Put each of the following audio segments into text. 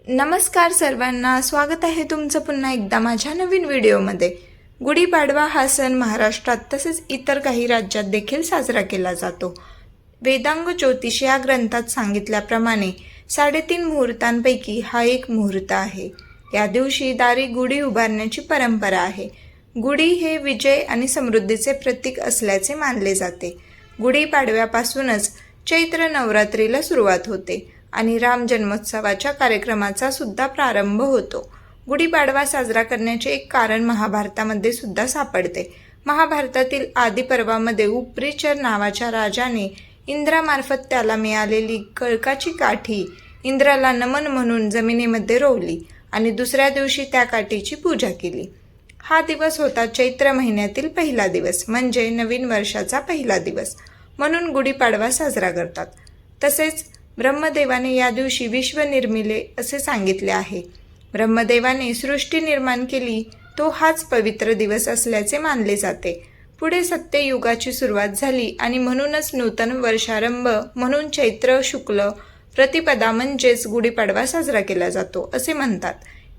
नमस्कार सर्वांना, स्वागत आहे तुमचं पुन्हा एकदा माझ्या नवीन व्हिडिओमध्ये। गुढीपाडवा हा सण महाराष्ट्रात तसेच इतर काही राज्यात देखील साजरा केला जातो। वेदांग ज्योतिष या ग्रंथात सांगितल्याप्रमाणे 3.5 मुहूर्तांपैकी हा एक मुहूर्त आहे। या दिवशी दारी गुढी उभारण्याची परंपरा आहे। गुढी हे विजय आणि समृद्धीचे प्रतीक असल्याचे मानले जाते। गुढीपाडव्यापासूनच चैत्र नवरात्रीला सुरुवात होते आणि राम जन्मोत्सवाच्या कार्यक्रमाचा सुद्धा प्रारंभ होतो। गुढीपाडवा साजरा करण्याचे एक कारण महाभारतामध्ये सुद्धा सापडते। महाभारतातील आदी पर्वामध्ये उपरीचर नावाच्या राजाने इंद्रामार्फत त्याला मिळालेली कळकाची काठी इंद्राला नमन म्हणून जमिनीमध्ये रोवली आणि दुसऱ्या दिवशी त्या काठीची पूजा केली। हा दिवस होता चैत्र महिन्यातील पहिला दिवस, म्हणजे नवीन वर्षाचा पहिला दिवस, म्हणून गुढीपाडवा साजरा करतात। तसेच ब्रह्मदेवाने या दिवशी विश्व निर्मिले असे सांगितले आहे। ब्रह्मदेवाने सृष्टी निर्माण केली तो हाच पवित्र दिवस असल्याचे मानले जाते। पुढे सत्ययुगाची सुरुवात झाली आणि म्हणूनच नूतन वर्षारंभ म्हणून चैत्र शुक्ल प्रतिपदा म्हणजेच गुढीपाडवा साजरा केला जातो असे म्हणतात।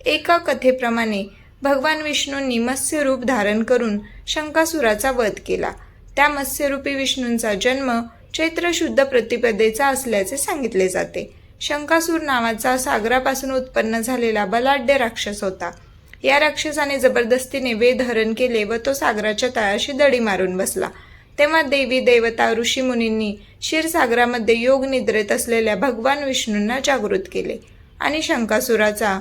एका कथेप्रमाणे भगवान विष्णूंनी मत्स्य रूप धारण करून शंकासुराचा वध केला। त्या मत्स्यरूपी विष्णूंचा जन्म चैत्र शुद्ध प्रतिपदेचा असल्याचे सांगितले जाते। शंकासूर नावाचा सागरापासून उत्पन्न झालेला बलाढ्य राक्षस होता। या राक्षसाने जबरदस्तीने वेद हरण केले व तो सागराच्या तळाशी दडी मारून बसला। तेव्हा देवी देवता ऋषीमुनींनी क्षीरसागरामध्ये योग निद्रेत असलेल्या भगवान विष्णूंना जागृत केले आणि शंकासुराचा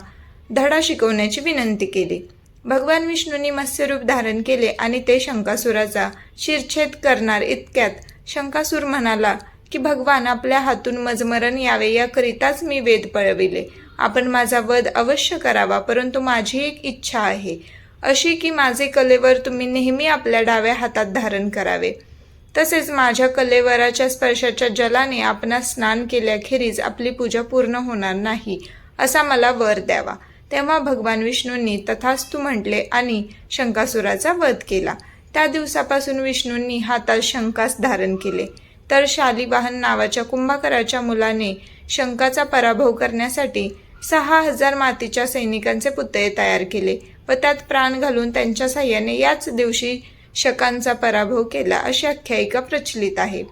धडा शिकवण्याची विनंती केली। भगवान विष्णूंनी मत्स्यरूप धारण केले आणि ते शंकासुराचा शिरच्छेद करणार इतक्यात शंकासूर म्हणाला की भगवान, आपल्या हातून मजमरण यावे याकरिताच मी वेद पळविले। आपण माझा वध अवश्य करावा, परंतु माझी एक इच्छा आहे अशी की माझे कलेवर तुम्ही नेहमी आपल्या डाव्या हातात धारण करावे। तसेच माझ्या कलेवराच्या स्पर्शाच्या जलाने आपणास स्नान केल्याखेरीज आपली पूजा पूर्ण होणार नाही असा मला वर द्यावा। तेव्हा भगवान विष्णूंनी तथास्तु म्हटले आणि शंकासुराचा वध केला। त्या दिवसापासून विष्णूंनी हातात शंकास धारण केले। तर शालिवाहन नावाच्या कुंभकराच्या मुलाने शंकाचा पराभव करण्यासाठी 6000 मातीच्या सैनिकांचे पुतळे तयार केले व त्यात प्राण घालून त्यांच्या साह्याने याच दिवशी शकांचा पराभव केला अशी आख्यायिका प्रचलित आहे।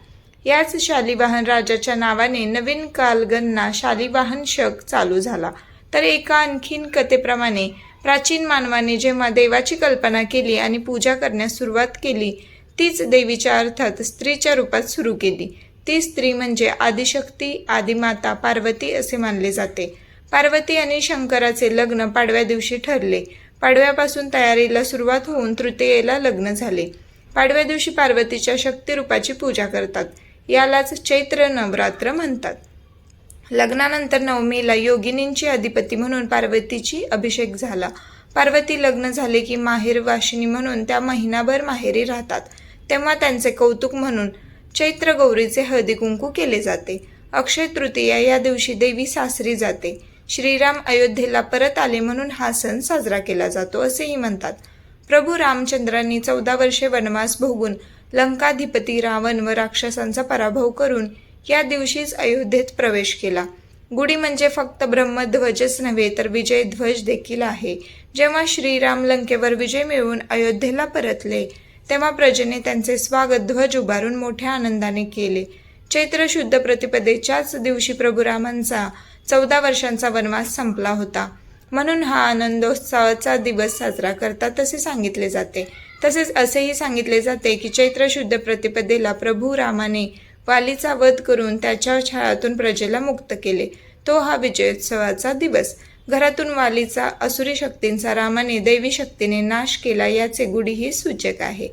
याच शालिवाहन राजाच्या नावाने नवीन कालगणना शालिवाहन शक चालू झाला। तर एका आणखीन कथेप्रमाणे प्राचीन मानवाने जेव्हा देवाची कल्पना केली आणि पूजा करण्यास सुरुवात केली, तीच देवीच्या अर्थात स्त्रीच्या रूपात सुरू केली। ती स्त्री म्हणजे आदिशक्ती, आदिमाता पार्वती असे मानले जाते। पार्वती आणि शंकराचे लग्न पाडव्या दिवशी ठरले। पाडव्यापासून तयारीला सुरुवात होऊन तृतीयेला लग्न झाले। पाडव्या दिवशी पार्वतीच्या शक्तिरूपाची पूजा करतात। यालाच चैत्र नवरात्र म्हणतात। लग्नानंतर नवमीला योगिनींची अधिपती म्हणून पार्वतीची अभिषेक झाला। पार्वती लग्न झाले की माहेर वाशिनी म्हणून त्या महिनाभर माहेरी राहतात। तेव्हा त्यांचे कौतुक म्हणून चैत्र गौरीचे हळदी कुंकू केले जाते। अक्षय तृतीया या दिवशी देवी सासरी जाते। श्रीराम अयोध्येला परत आले म्हणून हा सण साजरा केला जातो असेही म्हणतात। प्रभू रामचंद्रांनी 14 वर्षे वनवास भोगून लंकाधिपती रावण व राक्षसांचा पराभव करून या दिवशीच अयोध्येत प्रवेश केला। गुढी म्हणजे फक्त ब्रह्मध्वजच नव्हे तर विजय ध्वज देखील आहे। जेव्हा श्रीराम लंकेवर विजय मिळवून अयोध्येला परतले तेव्हा प्रजेने त्यांचे स्वागत ध्वज उभारून मोठ्या आनंदाने केले। चैत्र शुद्ध प्रतिपदेच्याच दिवशी प्रभू रामांचा 14 वर्षांचा वनवास संपला होता, म्हणून हा आनंदोत्सवाचा दिवस साजरा करतात असे सांगितले जाते। तसेच असेही सांगितले जाते की चैत्र शुद्ध प्रतिपदेला प्रभू रामाने वालीचा वध करून त्याच्या छळातून प्रजेला मुक्त केले। तो हा विजयोत्सवाचा दिवस। घरातून वालीचा असुरी शक्तींचा रामाने दैवी शक्तीने नाश केला याचे गुढी ही सूचक आहे।